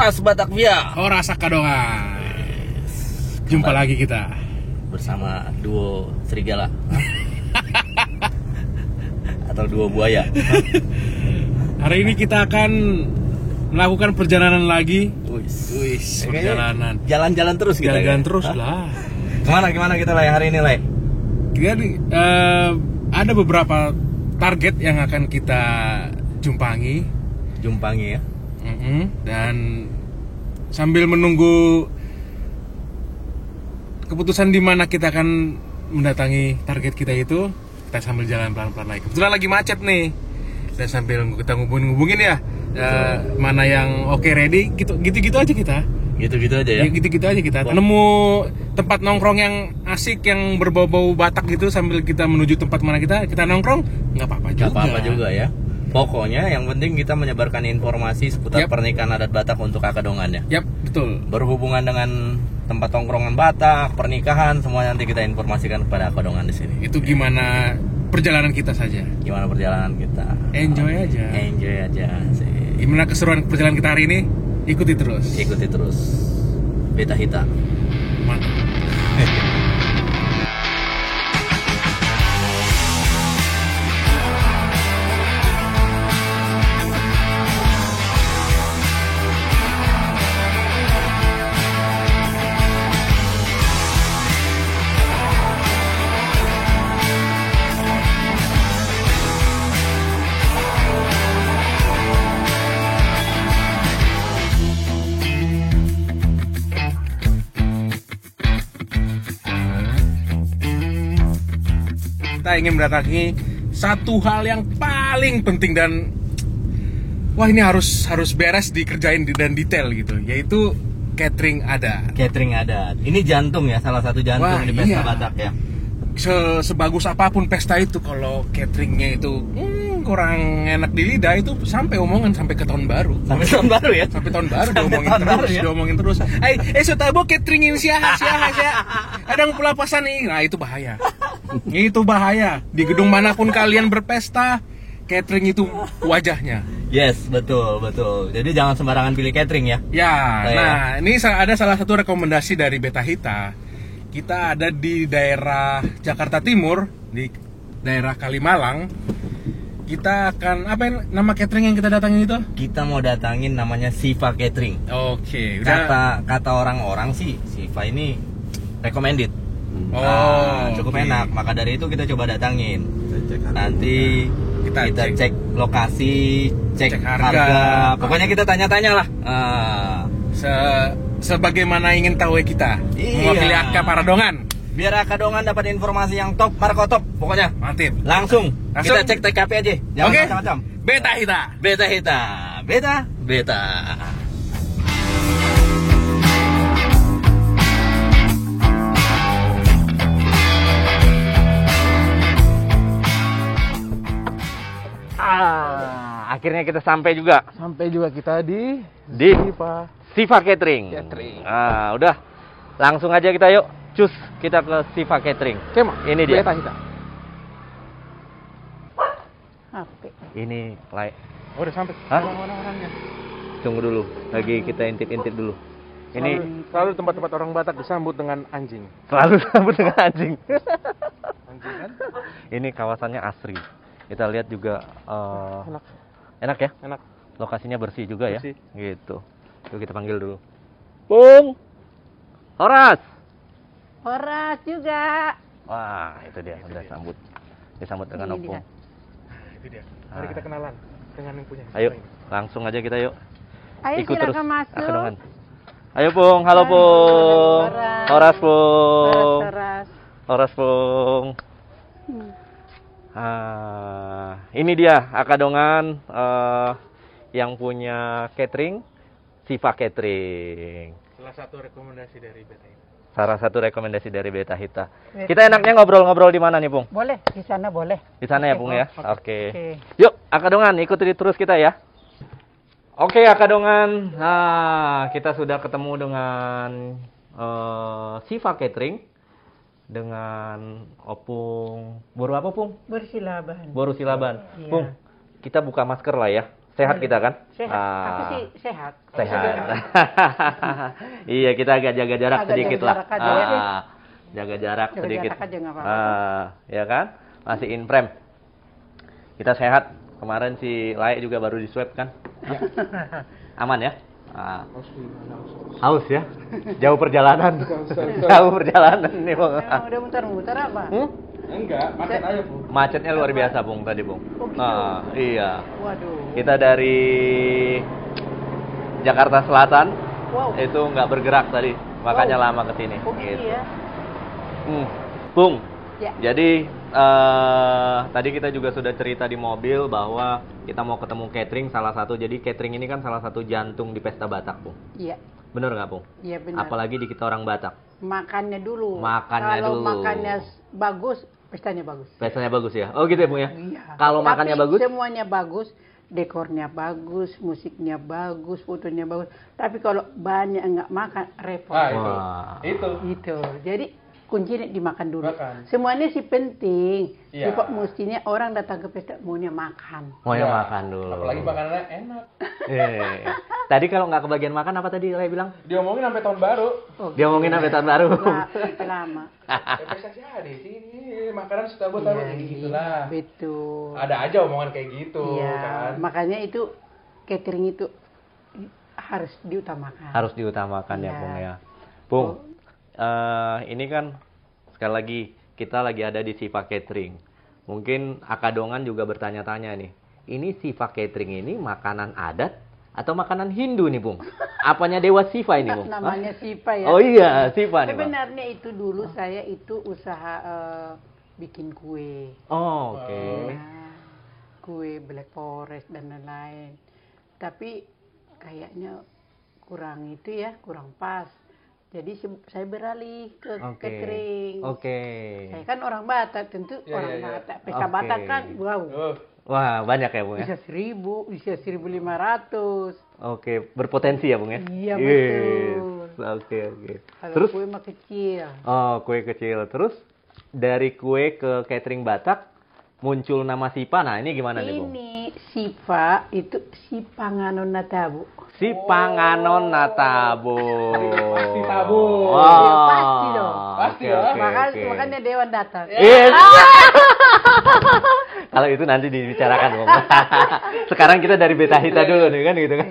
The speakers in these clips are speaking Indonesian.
Horas Batavia. Horas Akadongan. Jumpa lagi kita bersama duo serigala atau duo buaya. Hari ini kita akan melakukan perjalanan lagi. Perjalanan. Jalan-jalan terus kita. Jalan terus lah. Gimana kita lah hari ini lah? Kita ada beberapa target yang akan kita jumpangi Ya. Dan sambil menunggu keputusan di mana kita akan mendatangi target kita itu, kita sambil jalan pelan-pelan lagi. Kebetulan lagi macet nih. Dan sambil kita ngubungin ya, mana yang oke ready, gitu aja kita. Gitu aja ya. Gitu aja kita. Nemu tempat nongkrong yang asik, yang berbau-bau Batak gitu, sambil kita menuju tempat mana kita nongkrong, nggak apa-apa juga ya. Pokoknya yang penting kita menyebarkan informasi seputar pernikahan adat Batak untuk Akadongannya. Yap, betul. Berhubungan dengan tempat tongkrongan Batak, pernikahan, semua nanti kita informasikan kepada Akadongan di sini. Itu gimana perjalanan kita saja. Gimana perjalanan kita? Enjoy aja sih. Gimana keseruan perjalanan kita hari ini? Ikuti terus. Beta Hita. Mantap. Kita ingin mendatangi satu hal yang paling penting dan ini harus beres dikerjain dan detail gitu, yaitu catering adat. Ini jantung ya, salah satu jantung di pesta Batak ya. Sebagus apapun pesta itu, kalau cateringnya itu kurang enak di lidah, itu sampai ke tahun baru. Sampai tahun baru diomongin terus. So tabo catering ini siapa? Ada pelapasan nih. Nah, itu bahaya. Di gedung manapun kalian berpesta, catering itu wajahnya. Yes, betul. Jadi jangan sembarangan pilih catering ya. Ini ada salah satu rekomendasi dari Beta Hita. Kita ada di daerah Jakarta Timur, di daerah Kalimalang. Kita akan, nama catering yang kita datangin itu? Kita mau datangin namanya Siva Catering. Oke, kata orang-orang sih Siva ini recommended. Cukup enak. Maka dari itu kita coba datangin. Nanti kita cek lokasi, cek harga. Pokoknya kita tanya-tanya lah. Sebagaimana ingin tahu kita. Mewakili Akadongan. Biar Akadongan dapat informasi yang top, Marco top. Pokoknya mantip. Langsung kita cek TKP aja. Jangan macam-macam. Beta Hita. Akhirnya kita sampai juga kita di Siva Catering. Udah. Langsung aja kita yuk. Cus, kita ke Siva Catering. Ini dia. Beta Hita. Ini udah sampai. Orang-orangnya. Tunggu dulu. Lagi kita intip dulu. Ini selalu tempat-tempat orang Batak disambut dengan anjing. Anjing kan? Ini kawasannya asri. Kita lihat juga enak ya? Enak. Lokasinya bersih juga ya? Bersih. Gitu. Yuk kita panggil dulu. Pung! Horas juga. Wah, itu dia. Udah disambut dengan opung. Itu dia. Mari kita kenalan dengan yang punya. Ayo, langsung aja kita yuk. Ayo, ikut terus masuk. Akadongan. Ayo Pung, halo Pung. Horas Pung. Horas Pung. Ini dia Akadongan yang punya catering, Siva Catering. Salah satu rekomendasi dari Beta Hita. Kita enaknya ngobrol-ngobrol di mana nih, Pung? Boleh, di sana boleh. Di sana ya, Pung ya. Oke. Yuk, Akadongan ikuti terus kita ya. Oke, Akadongan. Nah, kita sudah ketemu dengan Siva Catering dengan opung. Boru apa, Pung? Boru Silaban. Boru Silaban. Iya. Pung, kita buka masker lah ya. Sehat kita kan? Sehat. Aku sih sehat. Sehat. Iya, kita agak jaga jarak sedikit lah. Jaga jarak sedikit. Jarak aja nggak apa-apa. Ya kan? Masih in frame. Kita sehat. Kemarin si Lai juga baru di swab kan? Aman ya? Haus ya? Jauh perjalanan. Jauh perjalanan nih, Bung. Udah muter-muter apa? Enggak, macet aja, Bung. Macetnya luar biasa, Bung, tadi, Bung. Oh, gitu? Iya. Waduh. Kita dari Jakarta Selatan. Wow. Itu nggak bergerak tadi, makanya lama kesini. Oh, gitu ya? Bung. Ya. Jadi tadi kita juga sudah cerita di mobil bahwa kita mau ketemu catering salah satu. Jadi catering ini kan salah satu jantung di Pesta Batak, Bung. Iya. Bener nggak, Bung? Iya, benar. Apalagi di kita orang Batak. Makannya dulu. Kalau Kalau makannya bagus, pestanya bagus. Pestanya bagus ya? Oh gitu ya, Bung ya? Iya. Kalau makannya bagus? Semuanya bagus, dekornya bagus, musiknya bagus, fotonya bagus. Tapi kalau banyak nggak makan, repot. Itu. Jadi kuncinya dimakan dulu. Semuanya sih penting. Iya. Mestinya orang datang ke pesta maunya makan. Maunya makan dulu. Apalagi makanannya enak. Tadi kalau nggak kebagian makan apa tadi Ray bilang? Diomongin sampai tahun baru. Diomongin sampai tahun baru. Lama. Pesta di sini makanan suka buat taruh gitu lah. Betul. Ada aja omongan kayak gitu kan. Makanya itu catering itu harus diutamakan. Harus diutamakan ya, Bung ya. Bung, ini kan sekali lagi kita lagi ada di Siva Catering. Mungkin Akadongan juga bertanya-tanya nih. Ini Siva Catering ini makanan adat atau makanan Hindu nih, Bung? Apanya Dewa Siva ini, Bung? Namanya Siva ya. Oh iya, Siva nih, Bang. Sebenarnya itu dulu saya itu usaha bikin kue. Oh, oke. Nah, kue Black Forest dan lain-lain. Tapi kayaknya kurang itu ya, kurang pas. Jadi saya beralih ke catering. Saya kan orang Batak, tentu orang Batak. Pesta Batak kan, wow. Wah, banyak ya, Bung ya? Bisa 1.000, bisa 1.500. Oke, berpotensi ya, Bung ya? Iya, betul. Oke. Terus kue mah kecil. Oh, kue kecil. Terus dari kue ke catering Batak muncul nama Sipa. Nah, ini gimana nih, Bung? Ini Sipa itu Sipanganon Natabu. Sipanganon Natabu. Pasti tabu. Ya, pasti dong. Pasti ya. Makanya Dewan datang. Yes. Kalau itu nanti dibicarakan, Bung. Sekarang kita dari Beta Hita dulu nih kan gitu kan.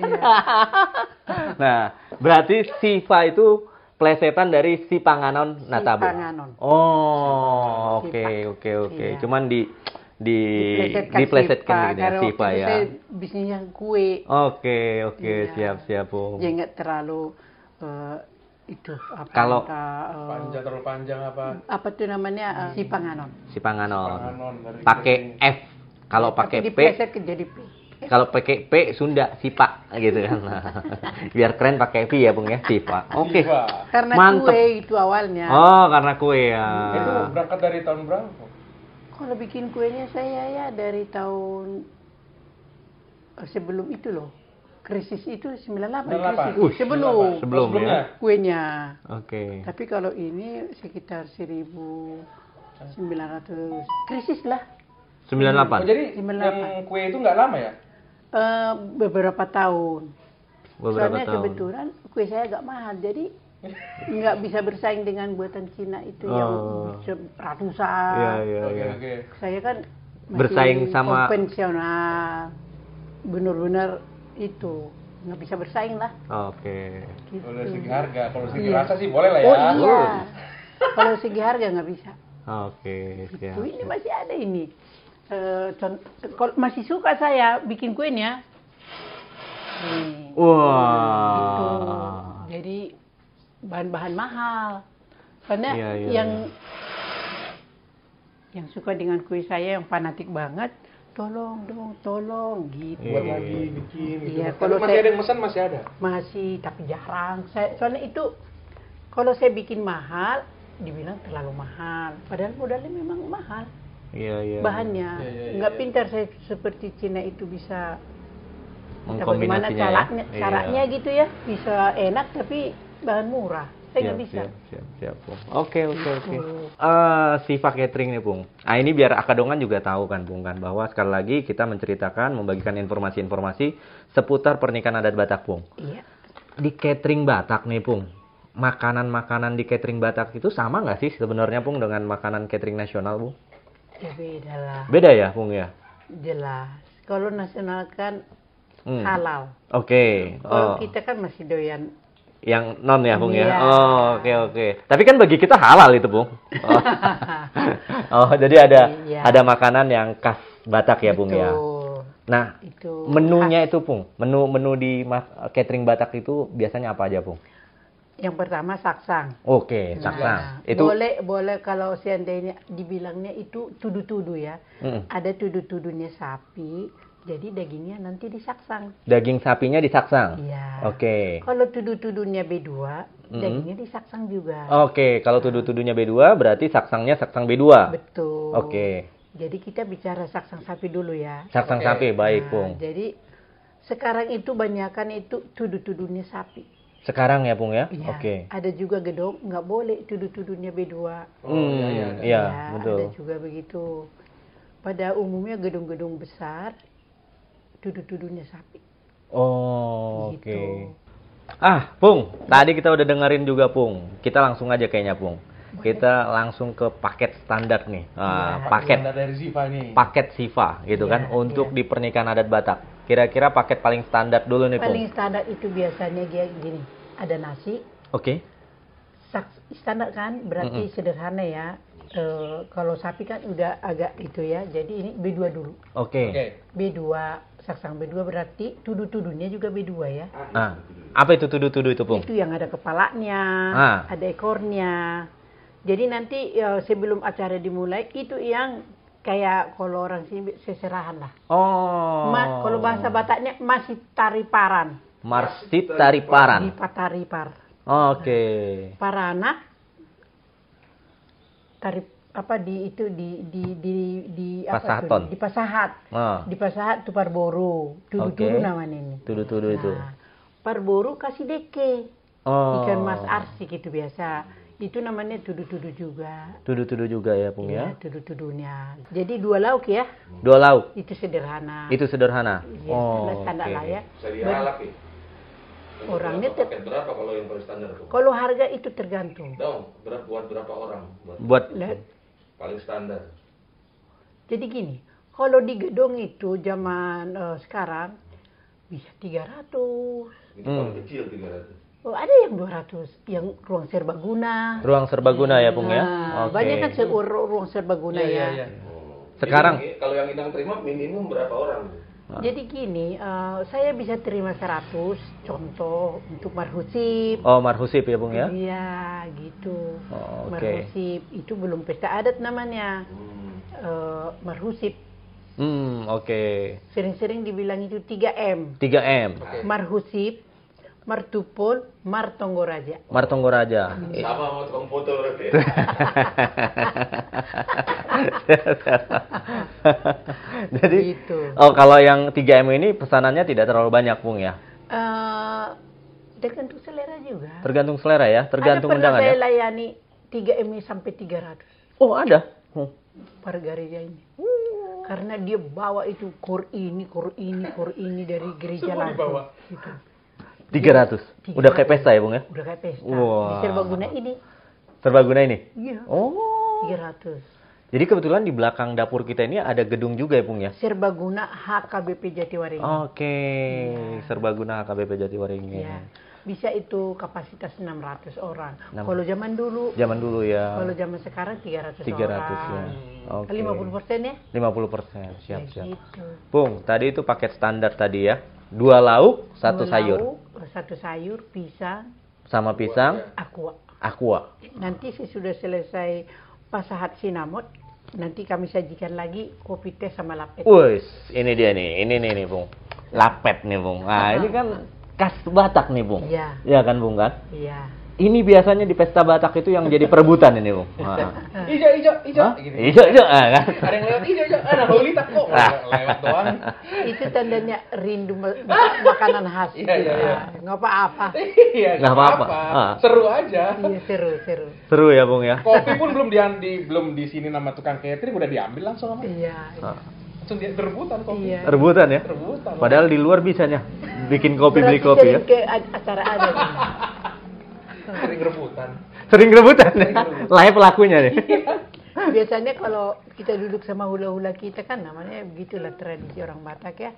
Nah, berarti Siva itu plesetan dari Sipanganon Natabu. Sipanganon. Oh, oke. Iya. Cuman diplesetkan gitu ya, Siva ya. Saya bisnisnya kue. Oke, Iya. siap, Bung. Ya nggak terlalu itu apa? Kalau terlalu panjang apa? Apa tuh namanya Sipanganon. Sipanganon. Pakai F. Kalau pakai P. Dipleset ke jadi P. Kalau pakai P Sunda Sipa gitu kan. Biar keren pakai V ya, Bung ya, Sipa. Oke. Karena mantep. kue itu awalnya. Oh, karena kue ya. Itu berangkat dari tahun berapa? Kalau bikin kuenya saya ya dari tahun sebelum itu loh. Krisis itu 98. Krisis. Sebelum ya. Kuenya. Oke. Tapi kalau ini sekitar 1900. Krisis lah. 98. Jadi yang kue itu nggak lama ya? Beberapa tahun. Soalnya kebetulan kue saya agak mahal, jadi nggak bisa bersaing dengan buatan Cina itu yang ratusan. Iya. Saya kan masih bersaing sama konvensional, benar-benar itu nggak bisa bersaing lah. Oke. Gitu. Kalau dari segi harga, kalau segi rasa sih boleh lah ya. Oh iya. Kalau segi harga nggak bisa. Oke. Siap. Ini masih ada ini. Kalau masih suka saya bikin kuenya. Wah. Gitu. Jadi bahan-bahan mahal. Karena yang suka dengan kue saya yang fanatik banget, tolong gitu. Buat lagi bikin gitu. Iya, kalau masih ada yang pesan masih ada. Masih, tapi jarang. Soalnya itu kalau saya bikin mahal, dibilang terlalu mahal. Padahal modalnya memang mahal. Iya. Bahannya nggak pintar saya seperti Cina itu bisa bagaimana mengkombinasinya caranya gitu ya, bisa enak tapi bahan murah. saya nggak bisa. Siap, Pung. Oke. Siva Catering nih, Pung. Ah, ini biar Akadongan juga tahu kan, Pung, kan, bahwa sekali lagi kita menceritakan, membagikan informasi-informasi seputar pernikahan adat Batak, Pung. Iya. Di catering Batak nih, Pung. Makanan-makanan di catering Batak itu sama nggak sih sebenarnya, Pung, dengan makanan catering nasional, Pung? Ya beda lah. Beda ya, Pung ya? Jelas. Kalau nasional kan halal. Oke. Kalau kita kan masih doyan. Yang non ya, Pung ya? Iya. Oh, oke. Tapi kan bagi kita halal itu, Pung. Jadi ada makanan yang khas Batak ya, Pung ya? Nah, menunya itu, Pung. Menu di catering Batak itu biasanya apa aja, Pung? Yang pertama saksang. Oke, saksang. Itu boleh kalau seandainya dibilangnya itu tudu-tudu ya. Ada tudu-tudunya sapi, jadi dagingnya nanti disaksang. Daging sapinya disaksang? Iya. Oke. Kalau tudu-tudunya B2, dagingnya disaksang juga. Oke, kalau tudu-tudunya B2 berarti saksangnya saksang B2. Betul. Oke. Jadi kita bicara saksang sapi dulu ya. Saksang sapi, baik, Pung. Jadi sekarang itu banyakan itu tudu-tudunya sapi. Sekarang ya, Pung ya? Iya. Oke. Ada juga gedung nggak boleh tudu-tudunya B2. Iya, betul. Ada juga begitu. Pada umumnya gedung-gedung besar tudu-tudunya sapi. Oh, gitu. oke. Pung, tadi kita udah dengerin juga, Pung. Kita langsung aja kayaknya, Pung. Kita langsung ke paket standar nih. Paket standar dari Siva nih. Paket Siva gitu kan untuk di pernikahan adat Batak. Kira-kira paket paling standar dulu nih, Pung. Paling standar itu biasanya gini, ada nasi. Oke. Standar kan berarti sederhana ya. Kalau sapi kan udah agak itu ya. Jadi ini B2 dulu. Oke. B2, saksang B2 berarti tudu-tudunya juga B2 ya. Apa itu tudu-tudu itu, Pung? Itu yang ada kepalanya, ada ekornya. Jadi nanti sebelum acara dimulai itu yang kayak kalau orang sini seserahan lah. Oh. Kalau bahasa Bataknya masih tariparan. Marsit tariparan. Di pataripar. Oke. Parana tarip apa di itu di apa Pasahaton. tuh? Di pasahat. Di pasahat itu parboru. Tudu-tudu namanya ini. Tudu-tudu itu. Parboru kasih deke. Ikan mas arsik itu biasa. Itu namanya tudu-tudu juga. Tudu-tudu juga ya, Pung ya? Tudu-tudunya. Jadi 2 lauk ya. 2 lauk. Itu sederhana. Itu sederhana. Iya, standar lah ya. Sedia lagi. Orangnya paket berapa kalau yang paling standar, Pung? Kalau harga itu tergantung. Buat berapa orang? Buat paling standar. Jadi gini, kalau di gedung itu zaman sekarang bisa 300. Itu paling kecil 300. Oh, ada yang 200, yang ruang serbaguna. Ruang serbaguna ya, Pung ya? Banyak kan ruang serbaguna ya. Sekarang kalau yang Inang terima minimum berapa orang? Jadi gini, saya bisa terima 100, contoh untuk marhusip. Oh, marhusip ya, Pung ya? Iya, gitu. Marhusip itu belum pesta adat namanya. Marhusip. Oke. Sering-sering dibilang itu 3M. 3M. Marhusip, martupol, martonggoraja. Martonggoraja. Sama mau tukang foto berarti. Jadi, gitu. Kalau yang 3M ini pesanannya tidak terlalu banyak, Pung ya? Tergantung selera juga. Tergantung selera ya? Tergantung undangan ya? Ada pernah saya layani 3M sampai 300. Oh, ada? Per gereja ini. Karena dia bawa itu kor ini dari gereja lain. Dibawa. Gitu. 300. Udah kayak pesta ya, Bung ya? Udah kayak pesta. Wow. Di serbaguna ini. Serbaguna ini? Iya. Oh. 300. Jadi kebetulan di belakang dapur kita ini ada gedung juga ya, Bung ya? Serbaguna HKBP Jatiwaringin. Oke. Ya. Serbaguna HKBP Jatiwaringin. Ya. Bisa itu kapasitas 600 orang. Kalau zaman dulu. Zaman dulu ya. Kalau zaman sekarang 300 orang. 300 ya. Oke. 50% ya? 50%. Siap. Gitu. Bung, tadi itu paket standar tadi ya. 2 lauk, 1 sayur. 1 sayur, pisang. Sama pisang. Aqua. Nanti sudah selesai pasahat sinamot. Nanti kami sajikan lagi kopi teh sama lapet. Wih, ini dia nih. Ini nih, Bung. Lapet nih, Bung. Nah, ini kan khas Batak nih, Bung. Iya. Iya kan, Bung kan? Iya. Ini biasanya di pesta Batak itu yang jadi perebutan ini, Bung. Ijo. Ijo, kan? Ada yang lewat ijo. Nah, Baulita kok lewat doang. Itu tandanya rindu makanan khas. Iya. Nggak apa-apa. Iya, nggak apa-apa. Seru aja. Iya, seru. Seru ya, Bung ya. Kopi pun belum di sini nama tukang catering udah diambil langsung sama. Iya. Langsung dia rebutan kopi. Iya. Rebutan ya? Rebutan. Padahal di luar bisanya bikin kopi, beli Berarti kopi ya. sering ke acara ada. Sering rebutan. Sering rebutan ya? Live pelakunya nih. Biasanya kalau kita duduk sama hula-hula kita kan namanya begitulah tradisi orang Batak ya.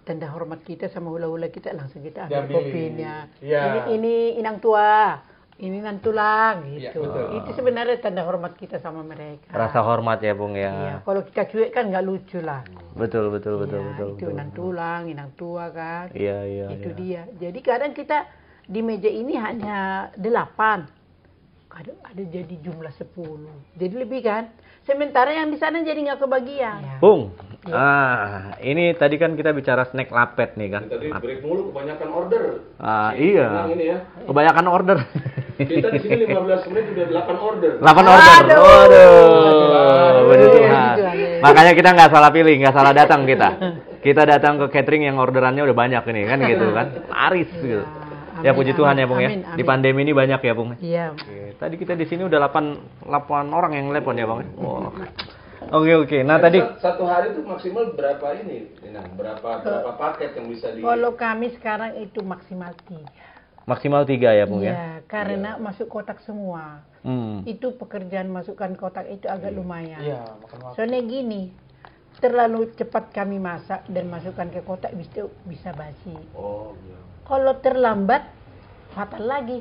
Tanda hormat kita sama hula-hula kita langsung kita ambil kopinya. Ya. Ini inang tua, ini nan tulang gitu. Ya, itu sebenarnya tanda hormat kita sama mereka. Rasa hormat ya, Bung Iya, ya. kalau kita cuek kan nggak lucu lah. Betul. Iya, itu nan tulang, inang tua kan. Iya. Itu dia. Jadi kadang kita di meja ini hanya 8. Kadang ada jadi jumlah 10. Jadi lebih kan. Sementara yang di sana jadi nggak kebagian. Ya. Bung, ini tadi kan kita bicara snack lapet nih kan. Tadi break mulu kebanyakan order. Iya. Tenang ini ya. Kebanyakan order. Kita di sini 15 menit udah 8 order. 8 order. Aduh. Bener Tuhan. Aduh. Makanya kita nggak salah pilih, nggak salah datang kita. Kita datang ke catering yang orderannya udah banyak ini kan gitu kan. Laris gitu. Ya puji Tuhan ya, Bung ya. Di pandemi ini banyak ya, Bung. Iya. Oke, tadi kita di sini udah 8 orang yang telepon ya, Bang. Oh. Oke. Nah, tadi satu hari itu maksimal berapa ini? Berapa paket yang bisa di Kalau kami sekarang itu maksimal 3. maksimal 3 ya, Bung ya. Iya, karena masuk kotak semua. Itu pekerjaan masukkan kotak itu agak lumayan. Iya, makan waktu. Soalnya gini, terlalu cepat kami masak dan masukkan ke kotak bisa basi. Oh, iya. Kalau terlambat fatal lagi.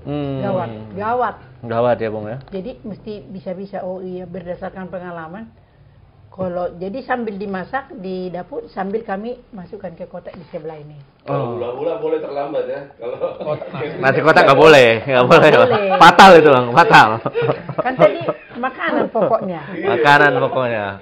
Gawat ya, Bung ya. Jadi mesti bisa-bisa. Oh iya, berdasarkan pengalaman. Jadi sambil dimasak di dapur sambil kami masukkan ke kotak di sebelah ini. Kalau hula-hula boleh terlambat ya. Kalau Nasi kotak nggak boleh. Fatal itu, Bang, fatal. Kan tadi makanan pokoknya. Makanan pokoknya.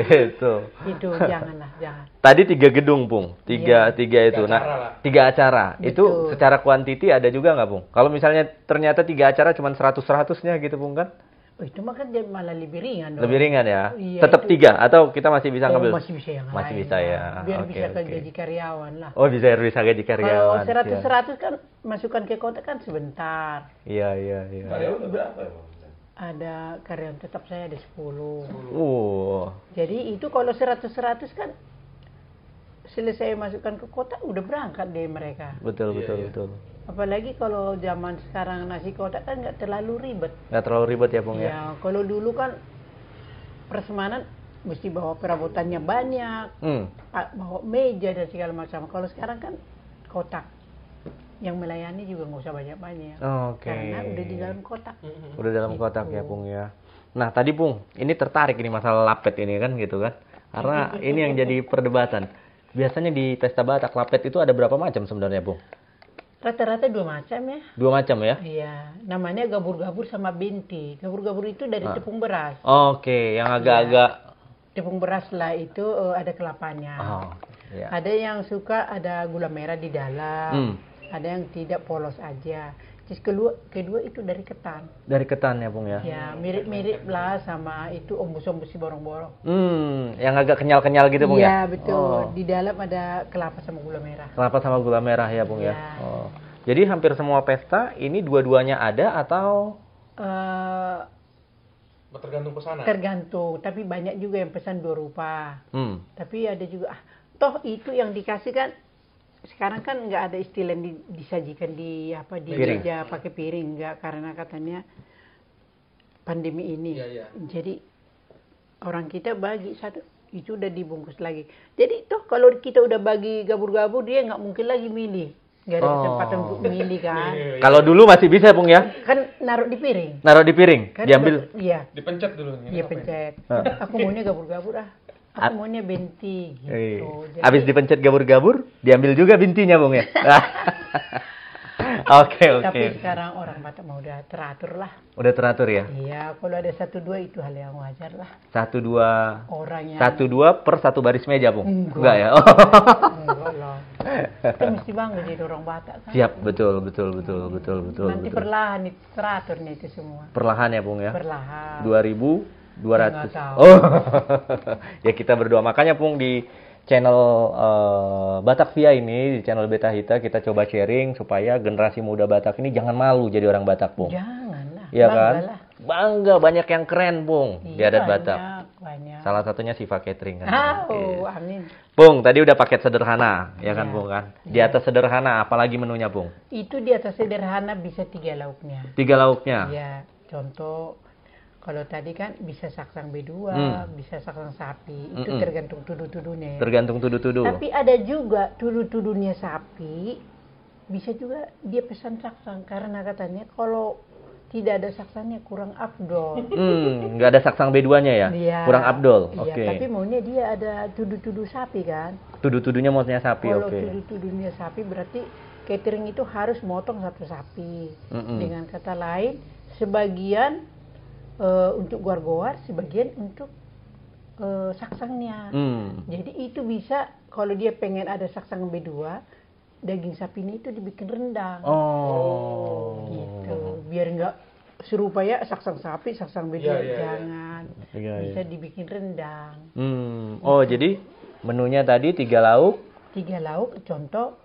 Gitu. Itu jangan. Tadi 3 gedung, Bung. Tiga itu. Nah, 3 acara. Betul. Itu secara kuantiti ada juga nggak, Bung? Kalau misalnya ternyata 3 acara cuma 100-100-nya gitu, Bung kan? Oh, itu mah kan malah lebih ringan dong. Lebih ringan ya? Iya, Tetap itu. 3 atau kita masih bisa ngambil? Masih bisa yang Masih lain. bisa ya. Biar Oke, bisa oke. gaji karyawan lah. Oh, bisa gaji karyawan. Kalau 100-100 kan masukkan ke kotak kan sebentar. Iya. karyawan berapa ya, Bang? Ada karyawan tetap saya ada 10. Jadi itu kalau 100-100 kan selesai masukkan ke kotak udah berangkat deh mereka. Betul. Apalagi kalau zaman sekarang nasi kotak kan nggak terlalu ribet. Nggak terlalu ribet ya, Bung ya? Ya, kalau dulu kan persemanan mesti bawa perabotannya banyak, bawa meja dan segala macam. Kalau sekarang kan kotak, yang melayani juga nggak usah banyak-banyak. Oke. Karena udah di dalam kotak. Udah dalam kotak ya, Bung ya. Nah, tadi Bung, ini tertarik ini masalah lapet ini kan gitu kan. Karena ini yang jadi perdebatan. Biasanya di pesta Batak lapet itu ada berapa macam sebenarnya, Bung? Rata-rata 2 macam ya. 2 macam ya? Iya, namanya gabur-gabur sama binti. Gabur-gabur itu dari tepung beras. Oke, yang agak-agak Tepung beras lah itu ada kelapanya. iya. Ada yang suka ada gula merah di dalam. Ada yang tidak polos aja. Terus kedua itu dari ketan. Dari ketan ya, Bung ya? Ya, mirip-mirip lah sama itu ombus-ombus si borong-borong. Yang agak kenyal-kenyal gitu, Bung ya? Iya, betul. Di dalam ada kelapa sama gula merah. Kelapa sama gula merah ya, Bung ya? Iya. Jadi hampir semua pesta ini dua-duanya ada atau? Tergantung pesanan. Tergantung, tapi banyak juga yang pesan 2 rupa. Tapi ada juga, toh itu yang dikasih kan, sekarang kan nggak ada istilah yang disajikan di Piring. meja pakai piring, nggak, karena katanya pandemi ini. Iya. Jadi orang kita bagi satu itu udah dibungkus lagi. Jadi toh kalau kita udah bagi gabur-gabur dia nggak mungkin lagi milih, nggak ada kesempatan untuk milih kan. Kalau dulu masih bisa, Bung ya? Kan naruh di piring. Naruh di piring, Kan diambil. Iya. Dipencet dulu. Iya, pencet. Aku maunya gabur-gabur Aku maunya binti gitu. Jadi, Habis dipencet gabur-gabur, diambil juga bintinya, Bung ya? Oke. Tapi sekarang orang Batak mau udah teratur lah. Udah teratur ya? Iya, kalau ada 1-2 itu hal yang wajar lah. 1-2 Orang yang 1-2 per 1 baris meja, Bung? Enggak ya? enggak lah. Kita mesti bangga jadi orang Batak kan. Siap, betul. Nanti perlahan itu teraturnya itu semua. Perlahan ya, Pung ya. Perlahan. 2.200. Nggak tahu. Oh. Ya kita berdoa. Makanya Pung di channel Batak Via ini, di channel Beta Hita kita coba sharing supaya generasi muda Batak ini jangan malu jadi orang Batak, Pung. Janganlah. Iya kan? Banggalah. Bangga, banyak yang keren, Pung, di adat Batak. Banyak. Salah satunya Siva Catering kan. Oh, amin. Pung, tadi udah paket sederhana, ya kan, Iya. Pung kan? Di atas sederhana, apalagi menunya, Pung? Itu di atas sederhana bisa 3 lauknya. 3 lauknya. Ya, contoh kalau tadi kan bisa saksang B2, bisa saksang sapi. Itu tergantung tudu-tudunya ya. Tergantung tudu-tudu. Tapi ada juga tudu-tudunya sapi, bisa juga dia pesan saksang karena katanya kalau tidak ada saksangnya kurang afdol. Nggak ada saksang B2-nya ya? Iya. Kurang abdol. Iya, Oke. tapi maunya dia ada tudu-tudu sapi kan. Tudu-tudunya maksudnya sapi, Kalau oke. tudu-tudunya sapi berarti catering itu harus motong satu sapi. Dengan kata lain, sebagian untuk goar-goar, sebagian untuk saksangnya. Jadi itu bisa kalau dia pengen ada saksang B2, daging sapinya itu dibikin rendang. Oh. Gitu. Biar nggak serupa ya saksang sapi, saksang B2 jangan. Iya, Bisa dibikin rendang. Oh, jadi menunya tadi 3 lauk, 3 lauk, contoh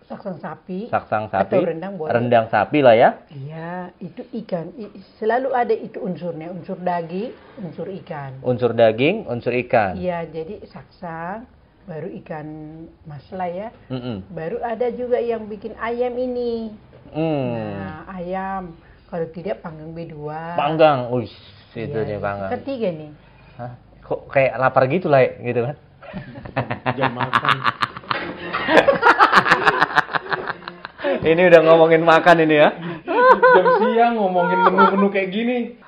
saksang sapi. saksang Atau sapi, rendang boleh. rendang sapi lah ya. Iya, itu ikan. Selalu ada itu unsurnya, unsur daging, unsur ikan. Unsur daging, unsur ikan. Iya, jadi saksang, baru ikan masla ya. Mm-mm. Baru ada juga yang bikin ayam ini. Nah, ayam. Kalau tidak panggang B2. Panggang, itu Iya, nih panggang. Ketiga nih. Hah? Kok kayak lapar gitu lah, gitu kan? Jam makan. Ini udah ngomongin makan ini ya. Jam siang ngomongin menu-menu kayak gini.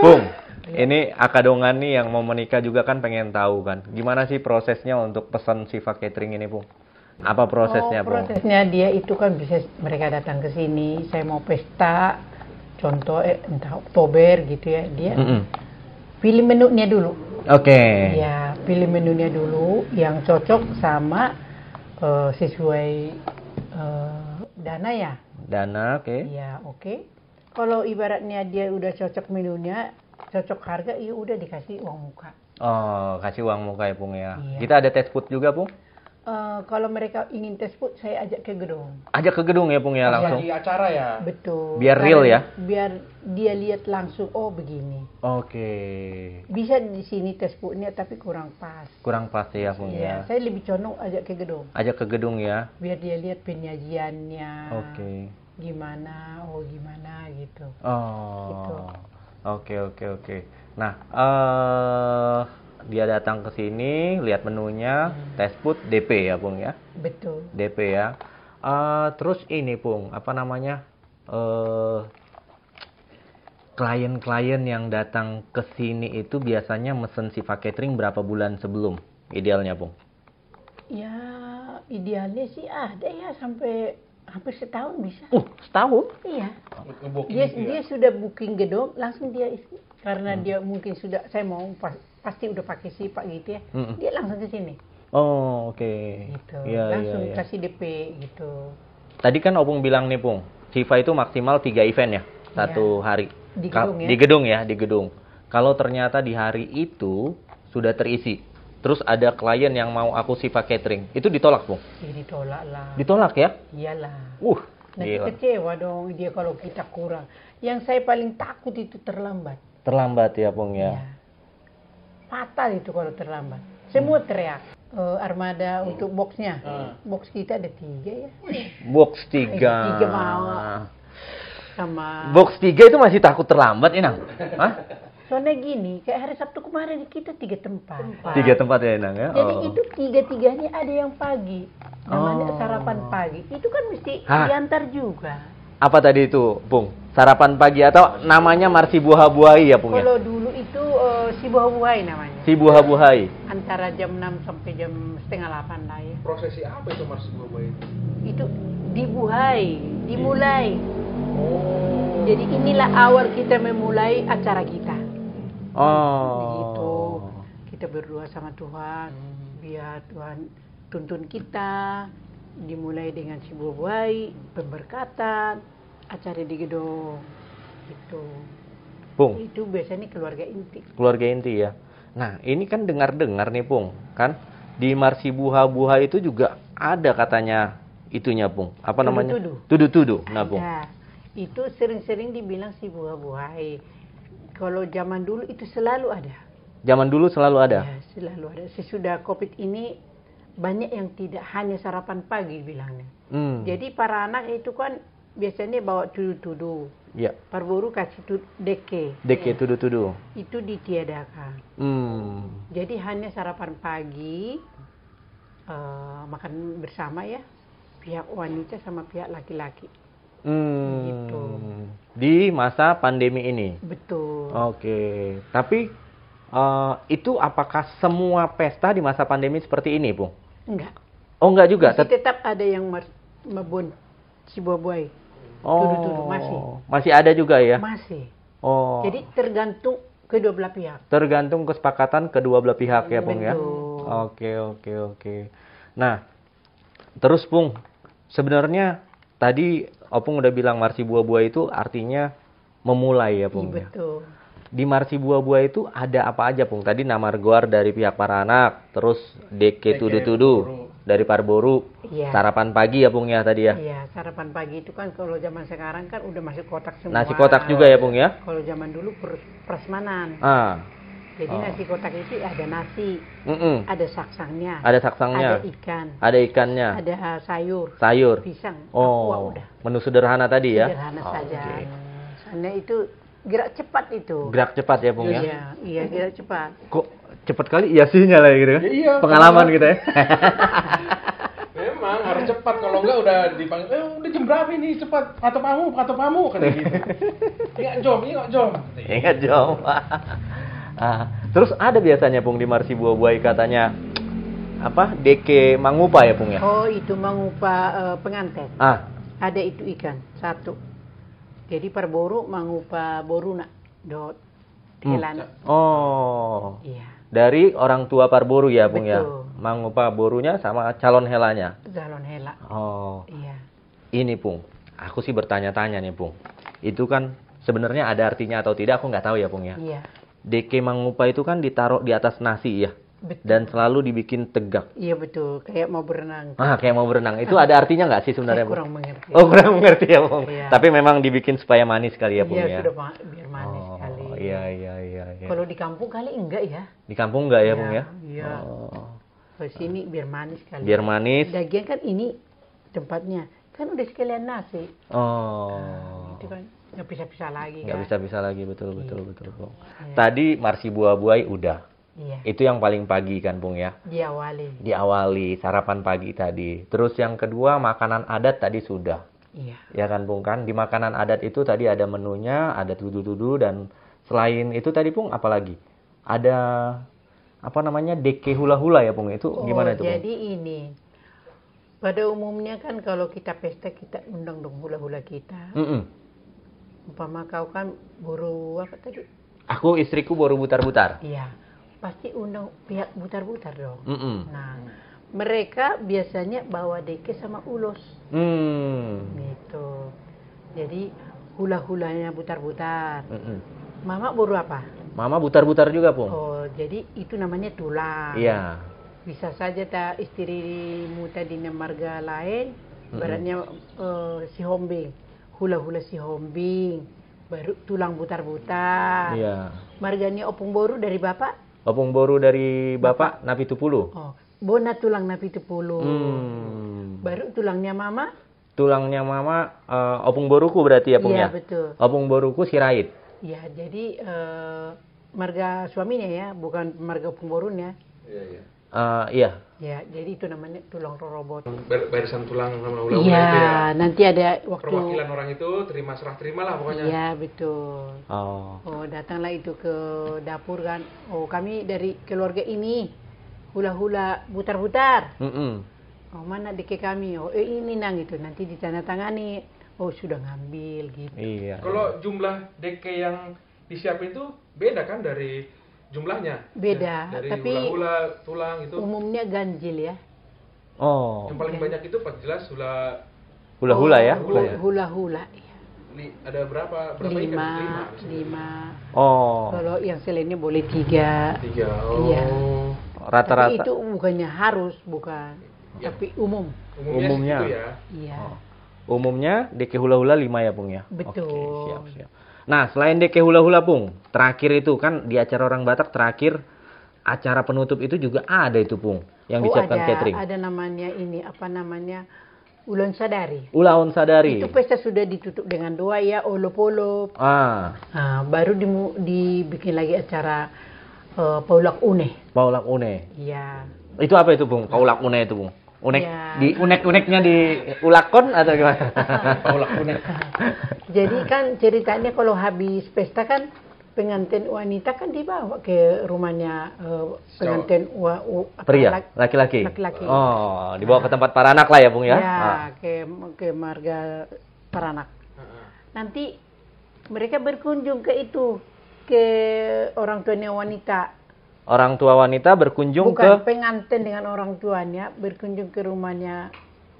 Bung, ini Akadongan nih yang mau menikah juga kan pengen tahu kan. Gimana sih prosesnya untuk pesan Siva Catering ini, Bung? Apa prosesnya, Bung? Prosesnya dia itu kan bisa mereka datang ke sini, saya mau pesta, contoh entah Oktober gitu ya, dia pilih menunya dulu. Oke. Ya, pilih menunya dulu yang cocok sama sesuai dana ya. Dana, oke. Ya, oke. Kalau ibaratnya dia udah cocok menunya, cocok harga, ya udah dikasih uang muka. Oh, kasih uang muka ya, Bung ya. Iya. Kita ada test food juga, Bung. Kalau mereka ingin tes food, saya ajak ke gedung. Ajak ke gedung ya, Bung ya, langsung. Lagi acara ya. Betul. Biar real ya? Biar dia lihat langsung, oh begini. Oke. Bisa di sini tes foodnya tapi kurang pas. Kurang pasti ya, Bung ya. Ya, saya lebih condong ajak ke gedung. Ajak ke gedung ya. Biar dia lihat penyajiannya. Oke. Gimana, gitu. Oh. Gitu. Oke. Nah, dia datang ke sini, lihat menunya, test food, DP ya, Bung ya. Betul. DP ya. Terus ini, Bung, apa namanya? Klien-klien yang datang ke sini itu biasanya mesen Siva Catering berapa bulan sebelum idealnya, Bung? Ya, idealnya sih ada ya sampai hampir setahun bisa. Setahun? Iya. Ngebooking Dia gitu ya. dia sudah booking gedung, langsung dia isi. Karena dia mungkin sudah, saya mau pasti udah pakai Siva gitu ya. Dia langsung ke sini. Oh, oke. Gitu. Iya, langsung iya. kasih DP gitu. Tadi kan Opung bilang nih, Pung, Siva itu maksimal 3 event ya, satu hari. Di gedung ya? Di gedung ya, di gedung. Kalau ternyata di hari itu sudah terisi, terus ada klien yang mau aku Siva Catering, itu ditolak, Bung? Ya, ditolak lah. Ditolak ya? Iyalah. Gila. Nanti kecewa dong dia kalau kita kurang. Yang saya paling takut itu terlambat. Terlambat ya, Bung ya? Ya. Fatal itu kalau terlambat. Semua teriak. Armada untuk boxnya. Box kita ada 3 ya. Box 3. 3 mau. Sama. Box 3 itu masih takut terlambat, Inang? Hah? Soalnya gini, kayak hari Sabtu kemarin kita 3 tempat. 3 tempat ya, Inang ya? Jadi itu 3-3-nya ada yang pagi. Namanya sarapan pagi. Itu kan mesti diantar juga. Apa tadi itu, Bung? Sarapan pagi atau namanya Marsi Buah-Buahi ya, Bung ya? Kalau dulu itu si buah-buahi namanya. Si Buah-Buahi. Antara jam 6 sampai jam setengah 8 lah ya. Prosesi apa itu Mas Buah itu? Itu dibuhai, dimulai. Jadi inilah awal kita memulai acara kita. Oh. Begitu. Kita berdoa sama Tuhan, biar Tuhan tuntun kita, dimulai dengan si buah-buahi, pemberkatan, acara di gedung, gitu. Pung, Itu biasanya keluarga inti. keluarga inti ya. Nah, ini kan dengar-dengar nih, Pung, kan di Marsi Buha-Buha itu juga ada katanya itunya, Pung. Apa namanya? Tudu-tudu. Nah, Pung. Ada. Itu sering-sering dibilang si buah-buahi. Kalau zaman dulu itu selalu ada. Zaman dulu selalu ada. Ya, selalu ada. Sesudah COVID ini banyak yang tidak hanya sarapan pagi bilangnya. Jadi para anak itu kan biasanya bawa tudu-tudu. Ya. Parburu kasih deke. Deke tudu-tudu. Itu ditiadakan. Jadi hanya sarapan pagi, makan bersama ya, pihak wanita sama pihak laki-laki. Gitu. Di masa pandemi ini. Betul. Oke. Tapi itu apakah semua pesta di masa pandemi seperti ini, Pung? Enggak. Oh, enggak juga. Masih tetap ada yang mebun si buah-buahi. Tudu-tudu masih. Masih ada juga ya? Masih. Oh. Jadi tergantung kedua belah pihak. Tergantung kesepakatan kedua belah pihak ya, Pung ya? Betul. Oke. Nah, terus Pung, sebenarnya tadi Opung udah bilang Marsi Buah-Buah itu artinya memulai ya, Pung. Iya, betul. Di Marsi Buah-Buah itu ada apa aja, Pung? Tadi nama regoar dari pihak para anak, terus deke tudu-tudu dari Parboru, Iya. sarapan pagi ya, Pung ya tadi ya? Iya, sarapan pagi itu kan kalau zaman sekarang kan udah masuk kotak semua. Nasi kotak juga ya, Pung ya? Kalau zaman dulu prasmanan. Jadi nasi kotak itu ada nasi, ada saksangnya, Ada saksangnya, ada ikan, ada ikannya, ada sayur, pisang. pisang, aqua udah. Menu sederhana tadi ya? Sederhana saja. Soalnya itu gerak cepat itu. Gerak cepat ya, Pung ya? Iya, gerak cepat. Kok cepat kali iya sihnya lah gitu kan? Iya. Pengalaman gitu ya. Memang harus cepat, kalau enggak udah dipanggil, udah jam berapa ini, cepat, atau pamu kan gitu. Ingat jom. Ingat jom. Terus ada biasanya, Pung, di Marsi Buah-Buahi katanya apa? Deke mangupa ya, Pung ya? Oh, itu mangupa pengantin. Ada itu ikan satu. Jadi Parboru mangupa boruna dot helana. Oh. Iya. Dari orang tua Parboru ya, Pung ya? Betul. Mangupa borunya sama calon helanya. Calon hela. Oh. Iya. Ini, Pung, aku sih bertanya-tanya nih, Pung. Itu kan sebenarnya ada artinya atau tidak aku nggak tahu ya, Pung ya. Iya. Deke mangupa itu kan ditaruh di atas nasi ya. Betul. Dan selalu dibikin tegak. Iya betul, kayak mau berenang. Kayak mau berenang. Itu ada artinya nggak sih sebenarnya, Saya Pung? kurang mengerti. Oh, kurang mengerti ya, Pung. Iya. Tapi memang dibikin supaya manis kali ya, Pung Iya, ya. sudah biar manis sekali. Iya. Kalau di kampung kali enggak ya? Di kampung enggak ya, Pung ya? Iya. Kalau sini biar manis kali. Biar manis. Lagian kan ini tempatnya kan udah sekalian nasi. Itu kan nggak bisa-bisa lagi Nggak kan? bisa-bisa lagi, betul, Pung. Iya. Tadi Marsi Buah-Buahi udah. Iya. Itu yang paling pagi kan, Pung ya? Diawali. Diawali sarapan pagi tadi. Terus yang kedua makanan adat tadi sudah. Iya. Ya kan, Pung kan? Di makanan adat itu tadi ada menunya, ada tudu-tudu, dan selain itu tadi, Pung, apa lagi? Ada apa namanya, deke hula-hula ya, Pung? Itu gimana itu, Pung? Jadi ini pada umumnya kan kalau kita pesta kita undang dong hula-hula kita. Umpama kau kan buru apa tadi? Aku istriku baru butar-butar. Iya. Pasti undang pihak butar-butar dong. Nah, mereka biasanya bawa deke sama ulos. Gitu. Jadi hula-hulanya butar-butar. Mama buru apa? Mama butar-butar juga, Pung. Oh, jadi itu namanya tulang. Iya. Bisa saja istrimu tadi marga lain, baratnya si hombing, hula-hula si hombing, baru tulang butar-butar. Iya. Marganya opung boru dari bapak? Opung boru dari bapak Napi Tupulu. Oh, bona tulang Napi Tupulu. Baru tulangnya mama? Tulangnya mama opung boruku berarti ya, Pung ya? Iya, betul. Opung boruku Sirait. Iya, jadi marga suaminya ya, bukan marga opung borunya. Iya. Ya, jadi itu namanya tulang rorobot. Barisan tulang sama hula-hula Iya, itu ya. nanti ada waktu. Perwakilan orang itu terima lah pokoknya. Iya, betul. Oh, Datanglah itu ke dapur kan. Oh, kami dari keluarga ini hula-hula butar-butar. Oh, mana deke kami? Oh, ini nang itu nanti ditandatangani. Oh, sudah ngambil gitu. iya. Kalau jumlah deke yang disiapin itu beda kan dari jumlahnya? Beda, Dari tapi hula-hula tulang itu. umumnya ganjil ya. Oh. Yang paling banyak itu pas jelas Hula-hula ya? Hula-hula. Ya. Ada berapa ikan? 5. Oh. Kalau yang selainnya boleh 3. 3. Oh. Iya. Rata-rata. Tapi itu bukannya harus, bukan. Ya. Tapi umum. Umumnya. Gitu ya. Iya. Oh. Umumnya deke hula-hula 5 ya, Pung ya? Betul. Oke, siap. Nah, selain deke hula-hula, Pung, terakhir itu kan di acara orang Batak terakhir acara penutup itu juga ada itu, Pung, yang disiapkan catering. Ada namanya ini, apa namanya? Ulon Sadari. Ulaun Sadari. Itu pesta sudah ditutup dengan doa ya, olop-olop. Nah, baru dibikin lagi acara Paulak Une. Paulak Une. Iya. Itu apa itu, Bung? Paulak Une itu, Bung? Unek Ya. di unek-uneknya di ulakon atau gimana? Paulak Une. Jadi kan ceritanya kalau habis pesta kan pengantin wanita kan dibawa ke rumahnya pengantin pria, laki-laki. Laki-laki. Oh, dibawa ke tempat para anak lah ya, Bung ya? Ya, ke marga para anak. Nanti mereka berkunjung ke orang tuanya wanita. Orang tua wanita berkunjung Bukan, ke pengantin dengan orang tuanya berkunjung ke rumahnya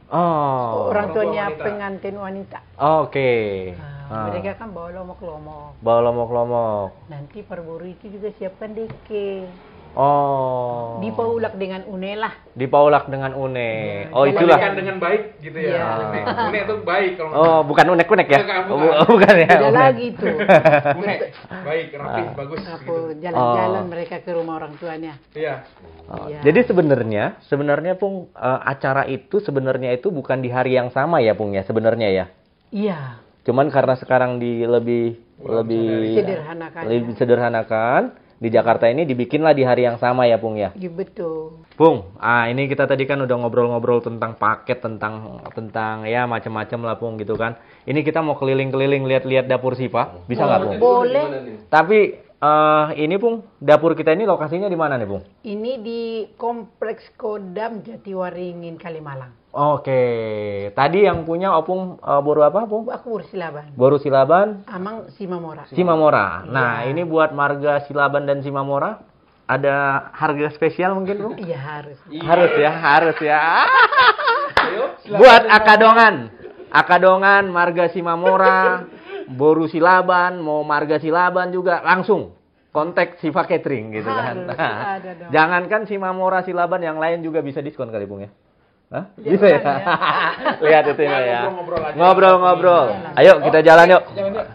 orang tuanya pengantin wanita. Oke. Mereka kan bawa lomok-lomok. Bawa lomok-lomok. Nanti perburu itu juga siapkan deke. Oh. Dipaulak dengan une lah. Dipaulak dengan une. Oh, Jalan itulah. Ikan dengan baik gitu ya. Iya. Une itu baik kalau. Oh, bukan unek-unek ya? Bukan. Bukan ya. Beda Une. lagi tuh. Une. Baik, rapi, bagus Aku gitu. jalan-jalan mereka ke rumah orang tuanya. Iya. Oh, Iya. jadi sebenarnya Pung, acara itu sebenarnya itu bukan di hari yang sama ya, Pung ya, sebenarnya ya. Iya. Cuman karena sekarang lebih sederhanakan, di Jakarta ini dibikinlah di hari yang sama ya, Pung ya. Iya betul. Pung, ini kita tadi kan udah ngobrol-ngobrol tentang paket, tentang ya macam-macam lah, Pung, gitu kan. Ini kita mau keliling-keliling lihat-lihat dapur Siva, bisa nggak, Pung? Boleh. Tapi ini, Pung, dapur kita ini lokasinya di mana nih, Pung? Ini di Kompleks Kodam Jatiwaringin Kalimalang. Oke, tadi yang punya Opung boru apa, Pung? Aku Silaban. Boru Silaban, Amang Simamora. Simamora. Nah, Iya. ini buat marga Silaban dan Simamora, ada harga spesial mungkin, Pung? Iya harus. Harus ya. Buat Akadongan, marga Simamora, Boru Silaban, mau marga Silaban juga langsung kontak Siva Catering gitu kan. Harus, ada dong. Jangankan Simamora Silaban, yang lain juga bisa diskon kali, Pung ya. Hah? Jangan Bisa ya? ya. Lihat itu ya. Ngobrol-ngobrol aja. Ngobrol-ngobrol. Ayo kita jalan yuk.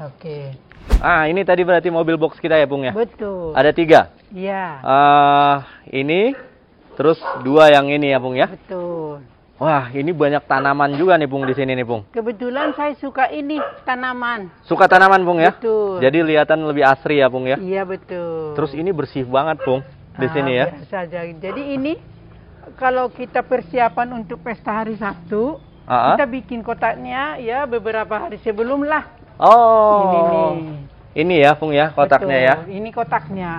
Oke. Ini tadi berarti mobil box kita ya, Pung ya? Betul. Ada 3. Iya. Ini, terus 2 yang ini ya, Pung ya? Betul. Wah, ini banyak tanaman juga nih, Pung, di sini nih, Pung. Kebetulan saya suka ini tanaman. Suka tanaman, Pung ya? Betul. Jadi kelihatan lebih asri ya, Pung ya? Iya betul. Terus ini bersih banget, Pung, di sini ya? Biasa aja. Jadi ini kalau kita persiapan untuk pesta hari Sabtu, kita bikin kotaknya ya beberapa hari sebelum lah. Oh. Ini ya, Pung ya, kotaknya ya. Betul. Ini kotaknya.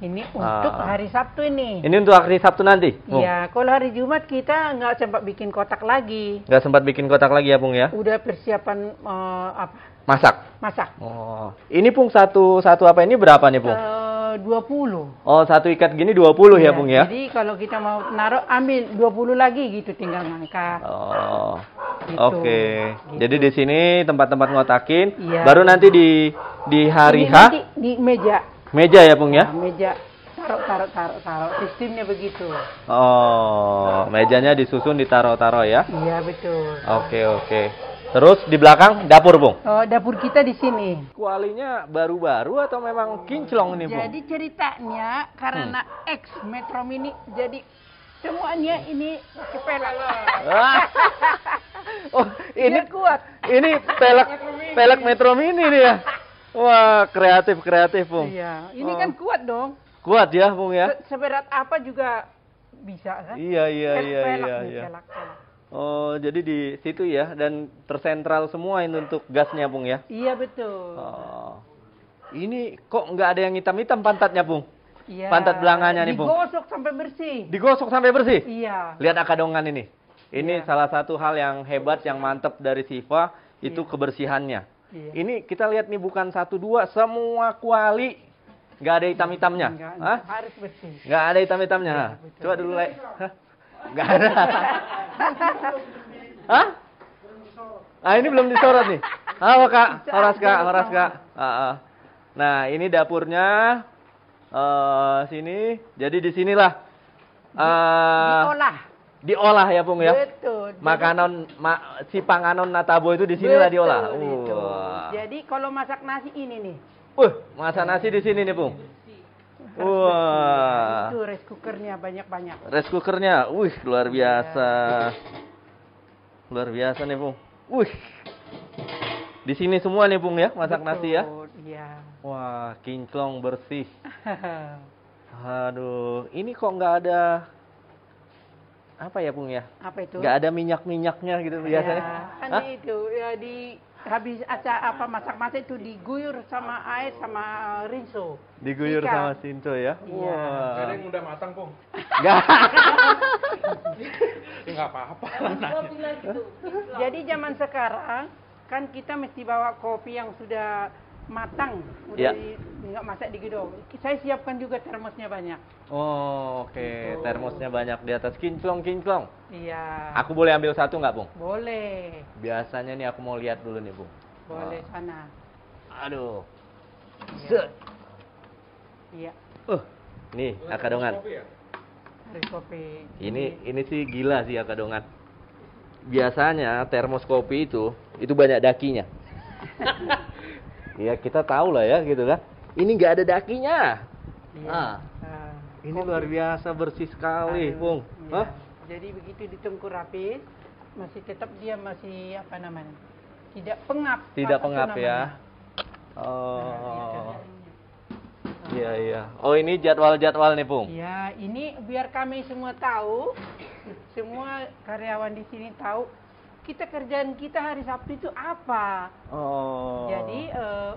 Ini untuk hari Sabtu ini. Ini untuk hari Sabtu nanti, Pung? Iya, kalau hari Jumat kita nggak sempat bikin kotak lagi. Nggak sempat bikin kotak lagi ya, Pung ya? Udah persiapan apa? Masak. Masak. Oh. Ini, Pung, satu apa ini berapa nih, Pung? 20. Oh, satu ikat gini 20 ya, Pung ya? Jadi kalau kita mau naruh ambil 20 lagi gitu, tinggal ngangkat. Oh. Gitu. Oke. Gitu. Jadi di sini tempat-tempat ngotakin, Iya. baru nanti di hari Ini H nanti di meja ya, Pung ya? Nah, meja taruh. Sistemnya begitu. Oh, mejanya disusun ditaruh-taruh ya? Iya betul. Oke. Terus di belakang dapur, Pung? Oh, dapur kita di sini. Kualinya baru-baru atau memang kinclong ini, Pung? Jadi ceritanya karena ex Metro Mini, jadi semuanya ini pakai pelek. Oh, ini Dia kuat. Ini pelek Metro Mini nih ya. Wah, kreatif, Pung. Iya, ini kan kuat dong. Kuat ya, Pung ya? Seberat apa juga bisa kan? Iya. Pelak. Oh, jadi di situ ya, dan tersentral semua ini untuk gasnya, Pung ya? Iya betul. Oh. Ini kok nggak ada yang hitam-hitam pantatnya, Pung? Iya. Pantat belakangnya nih, Pung. Digosok sampai bersih. Digosok sampai bersih? Iya. Lihat akadongan ini. Ini Iya. salah satu hal yang hebat, yang mantep dari Siva, itu kebersihannya. Iya. Ini kita lihat nih bukan 1-2, semua kuali. Nggak ada hitam-hitamnya. Enggak, Hah? harus bersih. Nggak ada hitam-hitamnya. Iya, betul. Coba dulu, Le. Hah? Nggak ada. Hah? Ah, ini belum disorot nih. Halo Kak, horas Kak. Nah, ini dapurnya. Sini. Jadi di sinilah. Diolah ya, Pung ya. Betul. Makanan si panganon Natabo itu di sinilah diolah. Jadi kalau masak nasi ini nih. Masak nasi di sini nih, Pung. Wah. Itu rice cookernya banyak-banyak. Rice cookernya, luar biasa. Luar biasa nih, Pung. Di sini semua nih, Pung ya, masak nasi ya. Iya. Wah, kinclong bersih. Aduh, ini kok nggak ada apa ya, Pung ya? Apa itu? Nggak ada minyak-minyaknya gitu biasanya. Kan itu ya habis masak-masak itu diguyur sama air sama rinso. Diguyur sama Sinto ya. Iya. Wah. Gak ada yang udah matang, Pung. Nggak. Nggak apa-apa. Jadi zaman sekarang kan kita mesti bawa kopi yang sudah matang, udah nggak masak di gedung. Saya siapkan juga termosnya banyak. Oh, oke. Termosnya banyak di atas kinclong. Iya. Aku boleh ambil satu nggak, Pung? Boleh. Biasanya nih aku mau lihat dulu nih, Pung. Boleh sana. Aduh. Iya. Iya. Nih, akadongan. Harus kopi. Ini sih gila sih akadongan. Biasanya termos kopi itu banyak dakinya. Ya kita tahu lah ya gitu kan. Ini nggak ada dakinya. Iya. Ini luar biasa bersih sekali, Pung. Iya. Jadi begitu ditungku rapi, masih tetap dia masih apa namanya? Tidak pengap. Tidak pengap ya. Iya. Oh, ini jadwal-jadwal nih, Pung. Iya, ini biar kami semua tahu, semua karyawan di sini tahu kita kerjaan kita hari Sabtu itu apa. Jadi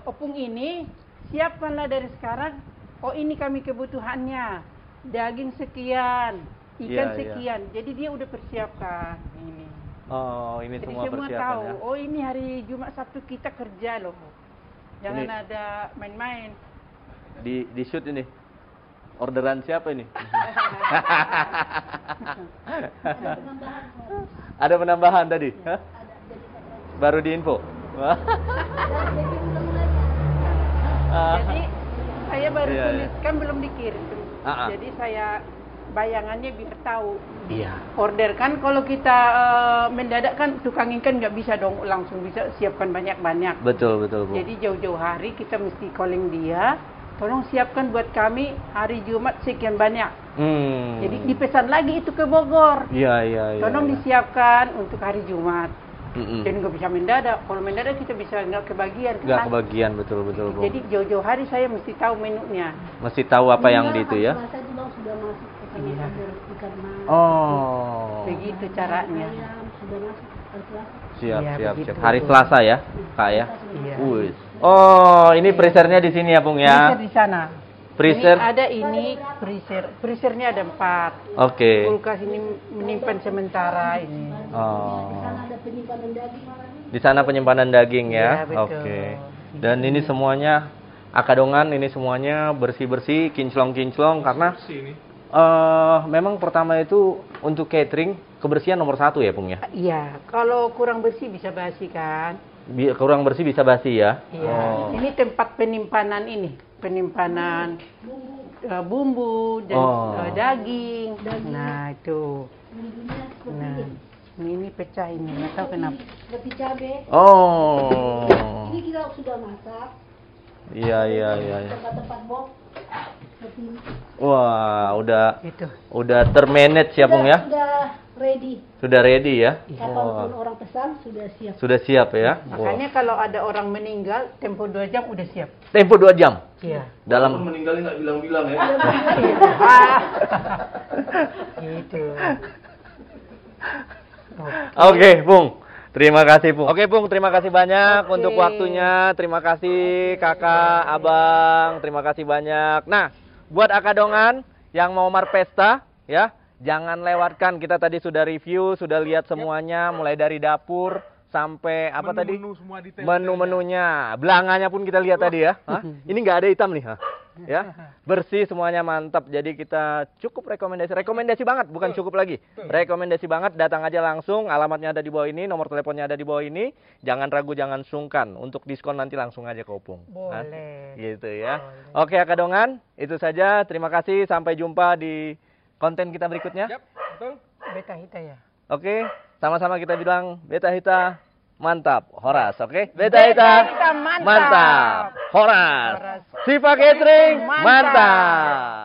opung ini siapkanlah dari sekarang. Oh, ini kami kebutuhannya. Daging sekian, ikan sekian. Jadi dia udah persiapkan ini. Ini Jadi semua semua persiapan tahu. ya. Oh, ini hari Jumat Sabtu kita kerja loh. Jangan ada main-main. Di shoot ini. Orderan siapa ini? Ada penambahan tadi? Hah? Baru diinfo? Jadi saya baru Iya, tulis, kan belum dikirim. Jadi saya bayangannya biar tahu. Iya. Order kan kalau kita mendadak kan tukang ikan nggak bisa dong langsung bisa siapkan banyak-banyak. Betul, Bu. Jadi jauh-jauh hari kita mesti calling dia. Tolong siapkan buat kami hari Jumat sekian banyak. Jadi dipesan lagi itu ke Bogor. Iya. Tolong disiapkan untuk hari Jumat. Jadi nggak bisa mendadak. Kalau mendadak kita bisa nggak kebagian. Nggak kebagian, betul, Bu. Jadi jauh-jauh hari saya mesti tahu menunya. Mesti tahu apa yang di itu ya. Masa itu Bang sudah masuk ke sana ikan mas. Begitu caranya. Ayam sudah masuk hari Selasa. Siap. begitu. Hari Selasa ya, Kak ya. Iya. Oh, ini freezernya di sini ya, Pung ya. Freezer di sana. Freezer. Ini ada freezer. Freezernya ada 4. Oke. Kulkas ini menyimpan sementara ini. Di sana ada penyimpanan daging. Di sana penyimpanan daging ya. Iya, betul. Oke. Dan ini semuanya akadongan, ini semuanya bersih-bersih, kinclong karena memang pertama itu untuk catering kebersihan nomor 1 ya, Pung ya. Iya, kalau kurang bersih bisa basi kan. Kurang bersih bisa basi ya. Iya. Ini tempat penyimpanan bumbu dan daging. Nah itu. Nah ini pecah ini, nggak tahu kenapa. Seperti cabai. Ini kita sudah masak. Iya. Tempat-tempat box. Wah, Itu. udah termanage ya, Pung ya. Sudah ready ya. Kapanpun orang pesan sudah siap. Sudah siap ya. Makanya kalau ada orang meninggal, tempo 2 jam udah siap. Tempo 2 jam. Iya. Dalam meninggalnya nggak bilang-bilang ya. Gitu. Oke, Pung. Terima kasih, Pung. Oke, Pung, terima kasih banyak untuk waktunya. Terima kasih Kakak, Abang. Terima kasih banyak. Nah, buat akadongan yang mau marpesta ya, jangan lewatkan. Kita tadi sudah review, sudah lihat semuanya mulai dari dapur sampai apa tadi? Menu semua detail. Menu-menunya. Belanganya pun kita lihat tadi ya. Hah? Ini nggak ada hitam nih, ha? ya. Bersih semuanya mantap. Jadi kita cukup rekomendasi banget, bukan cukup lagi. Rekomendasi banget, datang aja langsung. Alamatnya ada di bawah ini, nomor teleponnya ada di bawah ini. Jangan ragu, jangan sungkan. Untuk diskon nanti langsung aja ke Opung. Boleh. Gitu ya. Boleh. Oke, Akadongan, itu saja. Terima kasih. Sampai jumpa di konten kita berikutnya. Yap, betul. Beta Hita ya. Oke, sama-sama kita bilang Beta Hita mantap, Horas. Oke, Beta Hita mantap. mantap, Horas. Siva Catering mantap.